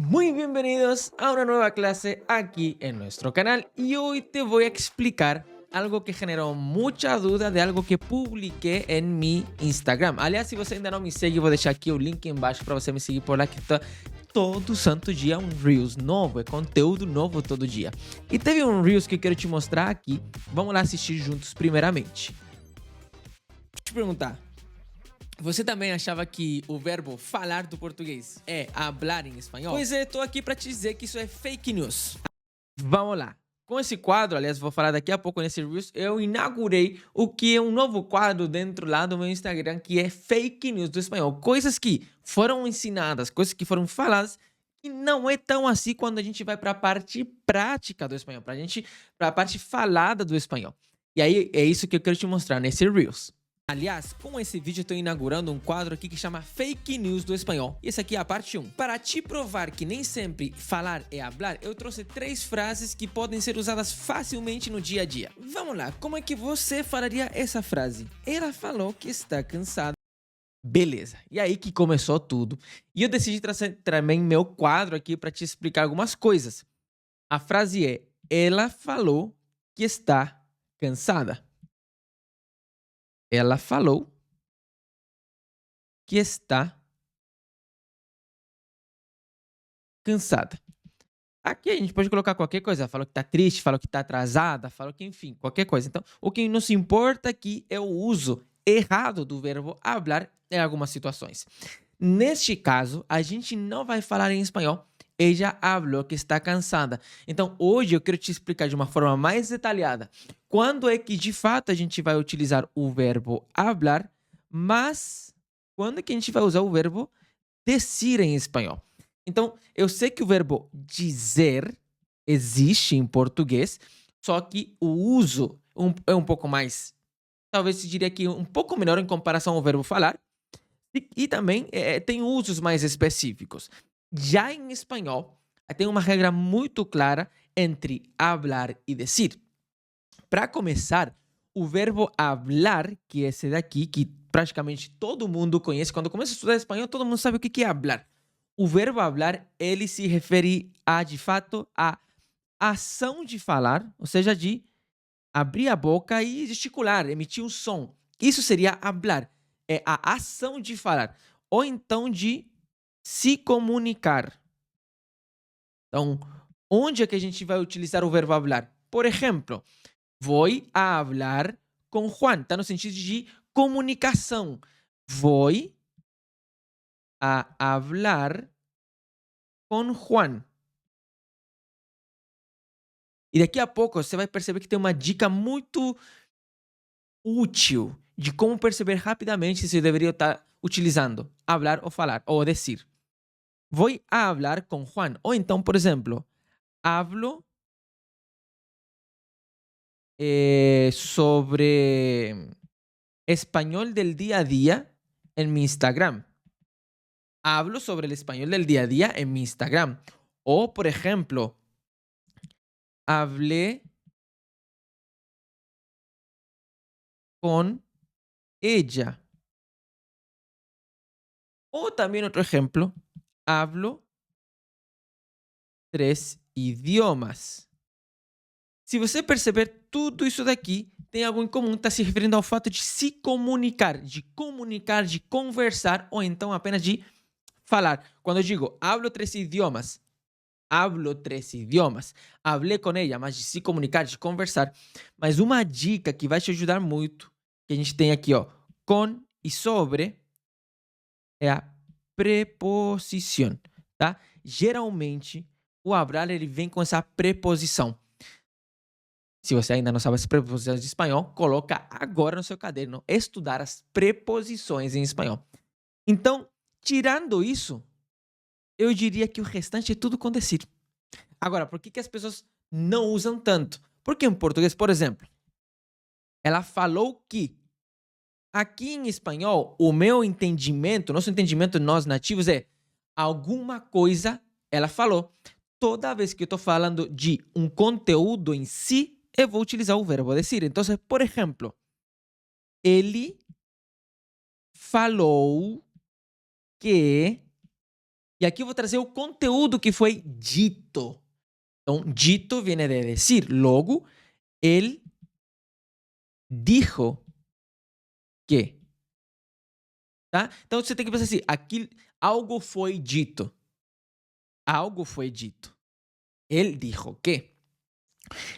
Muy bienvenidos a una nueva clase aquí en nuestro canal y hoy te voy a explicar algo que generou muita dúvida de algo que publiquei em mi Instagram. Aliás, se você ainda não me segue, eu vou deixar aqui o link embaixo para você me seguir por lá, que tá todo santo dia um Reels novo, é conteúdo novo todo dia. E teve um Reels que eu quero te mostrar aqui, vamos lá assistir juntos primeiramente. Deixa eu te perguntar, você também achava que o verbo falar do português é hablar em espanhol? Pois é, tô aqui para te dizer que isso é fake news. Vamos lá. Com esse quadro, aliás, vou falar daqui a pouco nesse Reels, eu inaugurei o que é um novo quadro dentro lá do meu Instagram, que é fake news do espanhol. Coisas que foram ensinadas, coisas que foram faladas, e não é tão assim quando a gente vai para a parte prática do espanhol, para a parte falada do espanhol. E aí, é isso que eu quero te mostrar nesse Reels. Aliás, com esse vídeo eu estou inaugurando um quadro aqui que chama Fake News do Espanhol. E essa aqui é a parte 1. Para te provar que nem sempre falar é hablar, eu trouxe 3 frases que podem ser usadas facilmente no dia a dia. Vamos lá, como é que você falaria essa frase? Ela falou que está cansada. Beleza, e aí que começou tudo. E eu decidi trazer também meu quadro aqui para te explicar algumas coisas. A frase é: ela falou que está cansada. Ela falou que está cansada. Aqui a gente pode colocar qualquer coisa. Falou que está triste, falou que está atrasada, falou que, enfim, qualquer coisa. Então, o que nos importa aqui é o uso errado do verbo hablar em algumas situações. Neste caso, a gente não vai falar em espanhol. Ella habló que está cansada. Então, hoje eu quero te explicar de uma forma mais detalhada quando é que, de fato, a gente vai utilizar o verbo hablar, mas quando é que a gente vai usar o verbo decir em espanhol. Então, eu sei que o verbo dizer existe em português, só que o uso é um pouco mais, talvez se diria que um pouco menor em comparação ao verbo falar, e também tem usos mais específicos. Já em espanhol, tem uma regra muito clara entre hablar e decir. Para começar, o verbo hablar, que é esse daqui, que praticamente todo mundo conhece, quando começa a estudar espanhol, todo mundo sabe o que é hablar. O verbo hablar, ele se refere a, de fato, a ação de falar, ou seja, de abrir a boca e gesticular, emitir um som. Isso seria hablar, é a ação de falar, ou então de se comunicar. Então, onde é que a gente vai utilizar o verbo hablar? Por exemplo, vou a hablar com Juan. Está no sentido de comunicação. Vou a hablar com Juan. E daqui a pouco você vai perceber que tem uma dica muito útil de como perceber rapidamente se eu deveria estar utilizando hablar ou falar, ou decir. Vou a hablar com Juan. Ou então, por exemplo, hablo sobre español del día a día en mi Instagram. Hablo sobre el español del día a día en mi Instagram. O, por ejemplo, hablé con ella. O también otro ejemplo, hablo 3 idiomas. Se você perceber, tudo isso daqui tem algo em comum, está se referindo ao fato de se comunicar, de conversar, ou então apenas de falar. Quando eu digo hablo 3 idiomas, hablé com ela, mas de se comunicar, de conversar. Mas uma dica que vai te ajudar muito, que a gente tem aqui, ó, com e sobre, é a preposição, tá? Geralmente, o hablar ele vem com essa preposição. Se você ainda não sabe as preposições de espanhol, coloca agora no seu caderno estudar as preposições em espanhol. Então, tirando isso, eu diria que o restante é tudo com decir. Agora, por que as pessoas não usam tanto? Porque em português, por exemplo, ela falou que. Aqui em espanhol, o meu entendimento, nosso entendimento nós nativos é alguma coisa ela falou. Toda vez que eu estou falando de um conteúdo em si, eu vou utilizar o verbo decir. Então, por exemplo, ele falou que E aqui eu vou trazer o conteúdo que foi dito. Então, dito viene de decir. Logo, él dijo que. Tá? Então, você tem que pensar assim, algo foi dito. Algo foi dito. Ele dijo que.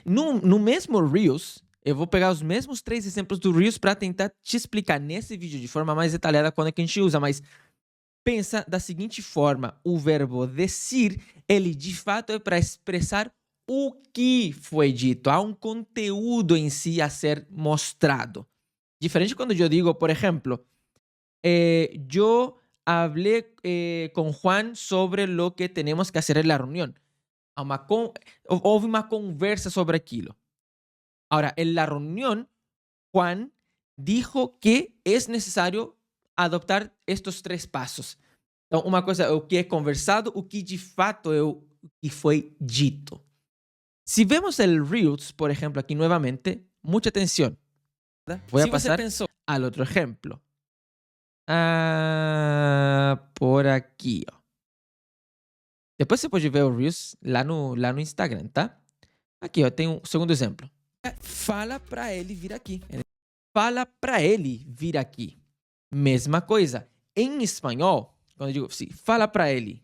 No mesmo Reels, eu vou pegar os mesmos 3 exemplos do Reels para tentar te explicar nesse vídeo de forma mais detalhada quando é que a gente usa, mas pensa da seguinte forma, o verbo decir, ele de fato é para expressar o que foi dito, há um conteúdo em si a ser mostrado. Diferente quando eu digo, por exemplo, yo hablé con Juan sobre lo que tenemos que hacer en la reunión. Houve uma conversa sobre aquilo. Ahora, en la reunión, Juan dijo que es necesario adoptar estos 3 passos. Então, uma coisa é o que é conversado, o que de fato é o que foi dito. Se vemos el Reels, por ejemplo, aquí nuevamente, mucha atención. Voy a pasar al otro ejemplo. Por aqui, ó. Depois você pode ver o Reels lá no Instagram, tá? Aqui, ó, tem um segundo exemplo. Fala pra ele vir aqui. Fala pra ele vir aqui. Mesma coisa. Em espanhol, quando eu digo assim, fala pra ele.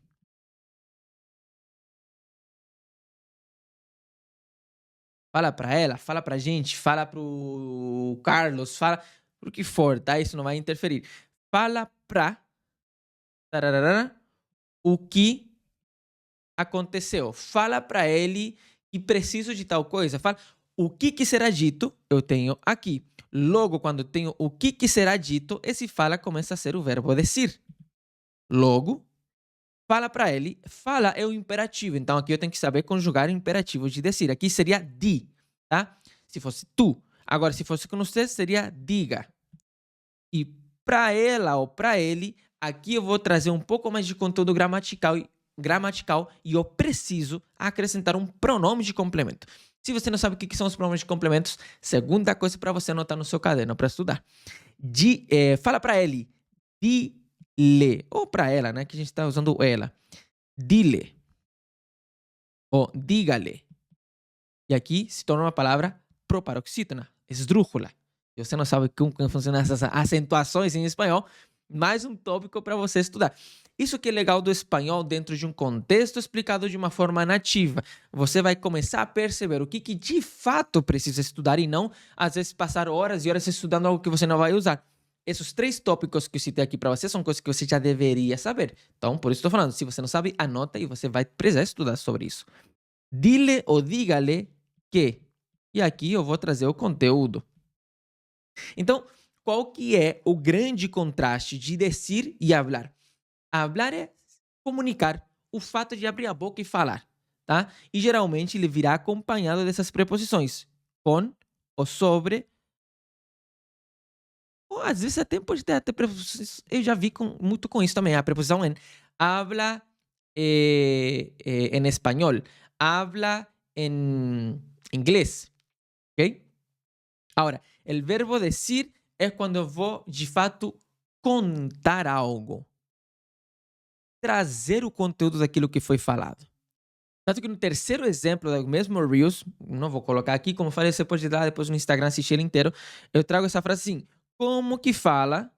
Fala pra ela, fala pra gente, fala pro Carlos, fala pro que for, tá? Isso não vai interferir. Fala pra o que aconteceu. Fala pra ele que preciso de tal coisa. Fala o que será dito, eu tenho aqui. Logo, quando tenho o que será dito, esse fala começa a ser o verbo decir. Logo, fala para ele. Fala é o imperativo. Então, aqui eu tenho que saber conjugar o imperativo de decir. Aqui seria di, tá? Se fosse tu. Agora, se fosse com você, seria diga. E para ela ou para ele, aqui eu vou trazer um pouco mais de conteúdo gramatical e eu preciso acrescentar um pronome de complemento. Se você não sabe o que são os pronomes de complementos, segunda coisa para você anotar no seu caderno para estudar. Fala para ele. Dile. Ou para ela, né? Que a gente está usando ela. Dile. Ou dígale. E aqui se torna uma palavra proparoxítona, esdrújula. Se você não sabe como funcionam essas acentuações em espanhol, mais um tópico para você estudar. Isso que é legal do espanhol dentro de um contexto explicado de uma forma nativa. Você vai começar a perceber o que de fato precisa estudar e não, às vezes, passar horas e horas estudando algo que você não vai usar. Esses 3 tópicos que eu citei aqui para você são coisas que você já deveria saber. Então, por isso estou falando. Se você não sabe, anota e você vai precisar estudar sobre isso. Dile ou dígale que. E aqui eu vou trazer o conteúdo. Então, qual que é o grande contraste de decir e hablar? Hablar é comunicar, o fato de abrir a boca e falar, tá? E geralmente ele virá acompanhado dessas preposições, com, ou sobre, ou às vezes até pode ter até preposições, eu já vi muito com isso também, a preposição em. Habla en espanhol, habla en inglês, ok? Agora, o verbo decir é quando eu vou, de fato, contar algo. Trazer o conteúdo daquilo que foi falado. Tanto que no terceiro exemplo do mesmo Reels, não vou colocar aqui, como eu falei, você pode ir lá depois no Instagram assistir ele inteiro, eu trago essa frase assim, como que fala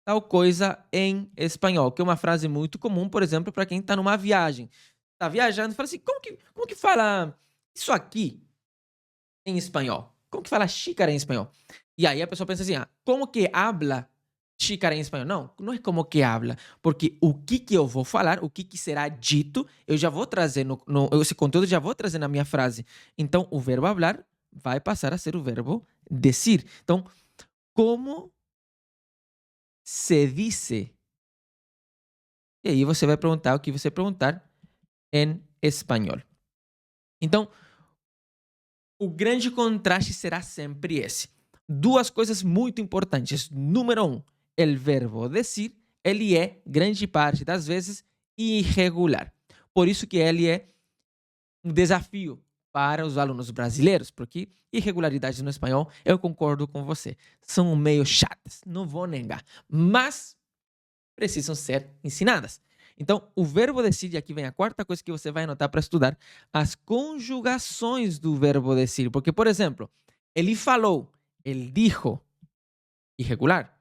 tal coisa em espanhol, que é uma frase muito comum, por exemplo, para quem está numa viagem. Está viajando e fala assim, como que fala isso aqui em espanhol? Como que fala xícara em espanhol? E aí a pessoa pensa assim, como que habla xícara em espanhol? Não é como que habla, porque o que eu vou falar, o que será dito, eu já vou trazer, esse conteúdo já vou trazer na minha frase. Então, o verbo hablar vai passar a ser o verbo decir. Então, como se dice? E aí você vai perguntar o que você perguntar em espanhol. Então, o grande contraste será sempre esse. 2 coisas muito importantes. Número 1, o verbo decir, ele é, grande parte das vezes, irregular. Por isso que ele é um desafio para os alunos brasileiros, porque irregularidades no espanhol, eu concordo com você, são meio chatas, não vou negar. Mas precisam ser ensinadas. Então, o verbo decir, e aqui vem a quarta coisa que você vai anotar para estudar, as conjugações do verbo decir. Porque, por exemplo, ele falou, ele dijo, irregular.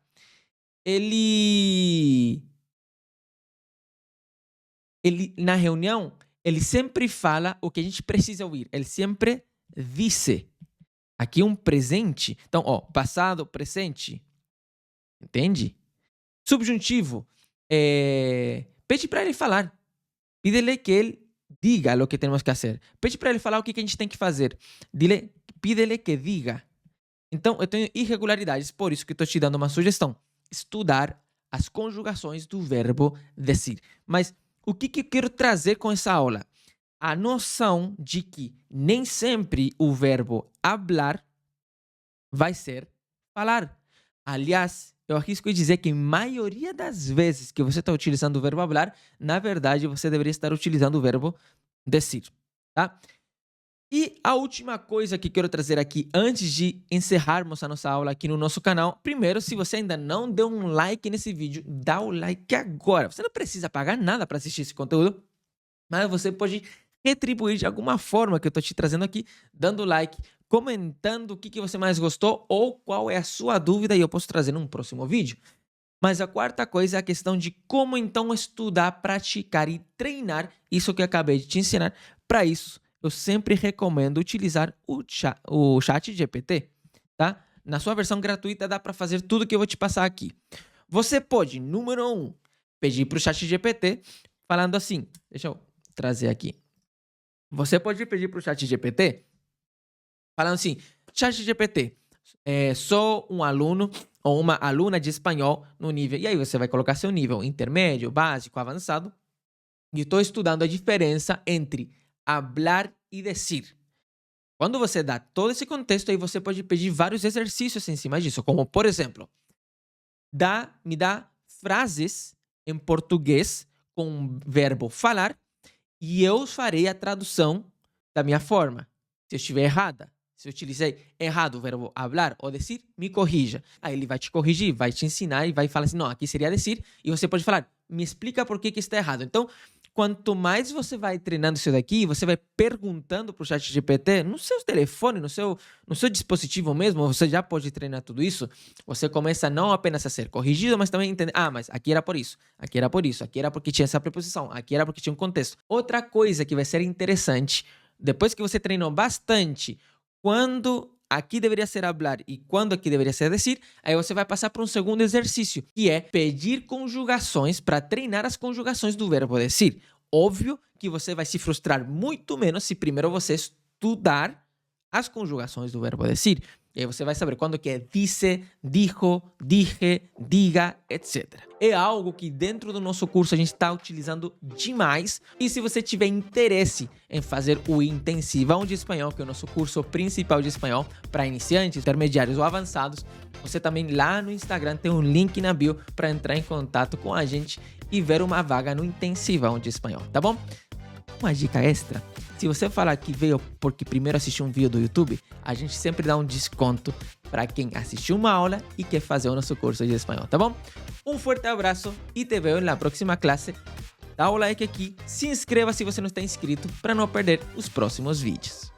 Ele na reunião, ele sempre fala o que a gente precisa ouvir. Ele sempre disse. Aqui um presente. Então, ó, passado, presente. Entende? Subjuntivo. Pede para ele falar. Pídele que ele diga o que temos que fazer. Pede para ele falar o que a gente tem que fazer. Pídele que diga. Então, eu tenho irregularidades, por isso que estou te dando uma sugestão. Estudar as conjugações do verbo decir. Mas o que eu quero trazer com essa aula? A noção de que nem sempre o verbo hablar vai ser falar. Aliás, eu arrisco dizer que a maioria das vezes que você está utilizando o verbo hablar, na verdade, você deveria estar utilizando o verbo decir, tá? E a última coisa que quero trazer aqui, antes de encerrarmos a nossa aula aqui no nosso canal, primeiro, se você ainda não deu um like nesse vídeo, dá o like agora. Você não precisa pagar nada para assistir esse conteúdo, mas você pode retribuir de alguma forma que eu estou te trazendo aqui, dando like, comentando o que você mais gostou ou qual é a sua dúvida e eu posso trazer num próximo vídeo. Mas a quarta coisa é a questão de como então estudar, praticar e treinar isso que eu acabei de te ensinar. Para isso, eu sempre recomendo utilizar o ChatGPT, tá? Na sua versão gratuita dá para fazer tudo que eu vou te passar aqui. Você pode, número 1, pedir para o ChatGPT falando assim, deixa eu trazer aqui. Você pode pedir para o ChatGPT falando assim, ChatGPT, sou um aluno ou uma aluna de espanhol no nível, e aí você vai colocar seu nível intermédio, básico, avançado, e estou estudando a diferença entre hablar e decir. Quando você dá todo esse contexto, aí você pode pedir vários exercícios em cima disso, como, por exemplo, me dá frases em português com o verbo falar e eu farei a tradução da minha forma. Se eu estiver errada, se eu utilizei errado o verbo hablar ou decir, me corrija. Aí ele vai te corrigir, vai te ensinar e vai falar assim, não, aqui seria decir, e você pode falar, me explica por que está errado. Então, quanto mais você vai treinando isso daqui, você vai perguntando para o ChatGPT, no seu telefone, no seu dispositivo mesmo, você já pode treinar tudo isso, você começa não apenas a ser corrigido, mas também a entender, mas aqui era por isso, aqui era por isso, aqui era porque tinha essa preposição, aqui era porque tinha um contexto. Outra coisa que vai ser interessante, depois que você treinou bastante, quando aqui deveria ser hablar e quando aqui deveria ser decir, aí você vai passar para um segundo exercício, que é pedir conjugações para treinar as conjugações do verbo decir. Óbvio que você vai se frustrar muito menos se primeiro você estudar as conjugações do verbo decir. E aí você vai saber quando que é disse, dijo, dije, diga, etc. É algo que dentro do nosso curso a gente está utilizando demais. E se você tiver interesse em fazer o Intensivão de Espanhol, que é o nosso curso principal de espanhol para iniciantes, intermediários ou avançados, você também lá no Instagram tem um link na bio para entrar em contato com a gente e ver uma vaga no Intensivão de Espanhol, tá bom? Uma dica extra, se você falar que veio porque primeiro assistiu um vídeo do YouTube, a gente sempre dá um desconto para quem assistiu uma aula e quer fazer o nosso curso de espanhol, tá bom? Um forte abraço e te vejo na próxima classe. Dá o like aqui, se inscreva se você não está inscrito para não perder os próximos vídeos.